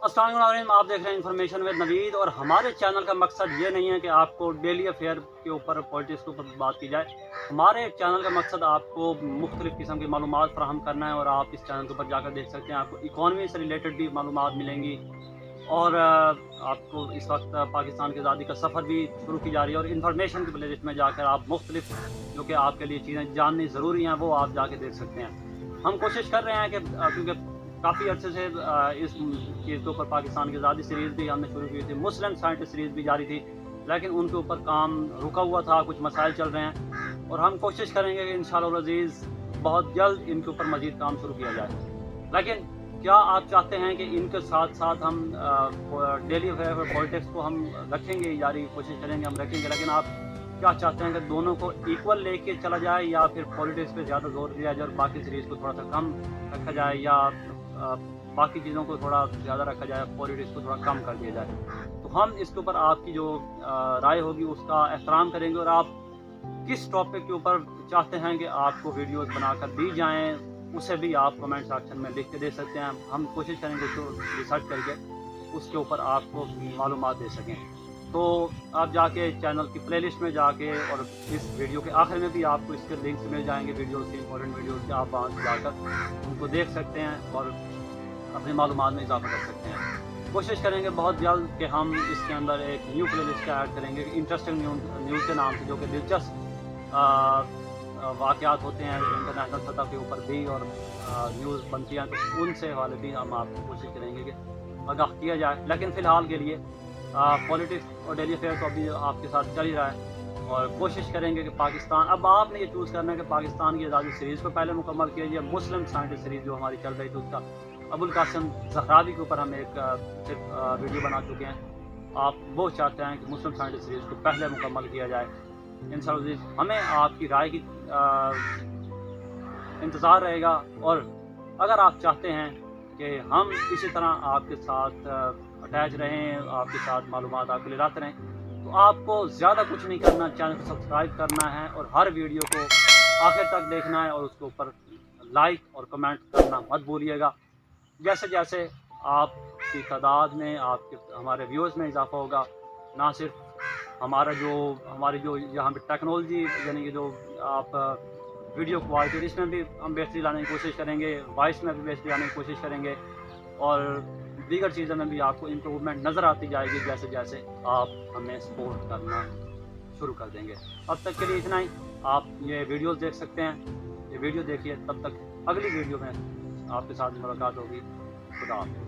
अस्सलाम वालेकुम, आप देख रहे हैं इन्फॉर्मेशन विद नवीद। और हमारे चैनल का मकसद ये नहीं है कि आपको डेली अफेयर के ऊपर, पॉलिटिक्स के ऊपर बात की जाए। हमारे चैनल का मकसद आपको मुख्तलिफ़ किस्म की मालूमात फराहम करना है। और आप इस चैनल के ऊपर जाकर देख सकते हैं, आपको इकॉनमी से रिलेटेड भी मालूमात मिलेंगी। और आपको इस वक्त पाकिस्तान की आज़ादी का सफ़र भी शुरू की जा रही है। और इन्फॉर्मेशन की प्लेलिस्ट में जाकर आप मुख्तलिफ जो कि आपके लिए चीज़ें जाननी ज़रूरी हैं वो आप जाके देख सकते हैं। हम कोशिश कर रहे हैं कि क्योंकि काफ़ी अर्से से इस चीज़ के ऊपर पाकिस्तान की आज़ादी सीरीज़ भी हमने शुरू की थी, मुस्लिम साइंटिस्ट सीरीज़ भी जारी थी, लेकिन उनके ऊपर काम रुका हुआ था, कुछ मसाइल चल रहे हैं। और हम कोशिश करेंगे कि इंशाअल्लाह अज़ीज़ बहुत जल्द इनके ऊपर मज़ीद काम शुरू किया जाए। लेकिन क्या आप चाहते हैं कि इनके साथ साथ हम डेली अफेयर और पॉलिटिक्स को हम रखेंगे जारी, कोशिश करेंगे हम रखेंगे, लेकिन आप क्या चाहते हैं कि दोनों को इक्वल लेके चला जाए, या फिर पॉलिटिक्स पे ज़्यादा जोर दिया जाए और बाकी सीरीज़ को थोड़ा सा कम रखा जाए, या बाकी चीज़ों को थोड़ा ज़्यादा रखा जाए, पॉलिटिक्स को थोड़ा कम कर दिया जाए? तो हम इसके ऊपर आपकी जो राय होगी उसका एहतराम करेंगे। और आप किस टॉपिक के ऊपर चाहते हैं कि आपको वीडियोस बनाकर दी जाएं, उसे भी आप कमेंट सेक्शन में लिख के दे सकते हैं। हम कोशिश करेंगे उसको रिसर्च करके उसके ऊपर आपको मालूमात दे सकें। तो आप जाके चैनल की प्लेलिस्ट में जाके, और इस वीडियो के आखिर में भी आपको इसके लिंक्स मिल जाएंगे, वीडियोस के इंपॉर्टेंट वीडियोस के, आप वहाँ जाकर उनको देख सकते हैं और अपनी मालूमात में इजाफा कर सकते हैं। कोशिश करेंगे बहुत जल्द कि हम इसके अंदर एक न्यू प्लेलिस्ट का ऐड करेंगे, इंटरेस्टिंग न्यूज़ के नाम से, जो कि दिलचस्प वाक़यात होते हैं इंटरनेशनल सतह के ऊपर भी, और न्यूज़ बनती हैं, तो उनसे हवाले भी हम आपको कोशिश करेंगे कि आगाह किया जाए। लेकिन फ़िलहाल के लिए पॉलिटिक्स और डेली अफेयर तो अभी आपके साथ चल ही रहा है। और कोशिश करेंगे कि पाकिस्तान, अब आपने ये चूज़ करना है कि पाकिस्तान की आज़ादी सीरीज़ को पहले मुकम्मल कीजिए, मुस्लिम साइंटिस्ट सीरीज़ जो हमारी चल रही थी उसका अबुल कासिम ज़हरावी के ऊपर हम एक सिर्फ वीडियो बना चुके हैं। आप वो चाहते हैं कि मुस्लिम साइंटिस्ट सीरीज़ को पहले मुकम्मल किया जाए। इंशाअल्लाह हमें आपकी राय की इंतज़ार रहेगा। और अगर आप चाहते हैं कि हम इसी तरह आपके साथ अटैच रहें, आपके साथ मालूमात आपके लिए लाते रहें, तो आपको ज़्यादा कुछ नहीं करना, चैनल को सब्सक्राइब करना है और हर वीडियो को आखिर तक देखना है, और उसके ऊपर लाइक और कमेंट करना मत भूलिएगा। जैसे जैसे आपकी तादाद में, आपके हमारे व्यूज़ में इजाफा होगा, ना सिर्फ हमारी जो यहाँ पे टेक्नोलॉजी, यानी कि जो आप वीडियो क्वालिटी, इसमें भी हम बेहतरी लाने की कोशिश करेंगे, वॉइस में भी बेहतरी लाने की कोशिश करेंगे, और दीगर चीज़ों में भी आपको इम्प्रूवमेंट नज़र आती जाएगी जैसे जैसे आप हमें सपोर्ट करना शुरू कर देंगे। अब तक के लिए इतना ही। आप ये वीडियोस देख सकते हैं, ये वीडियो देखिए। तब तक अगली वीडियो में आपके साथ मुलाकात होगी। खुदा हाफ़िज़।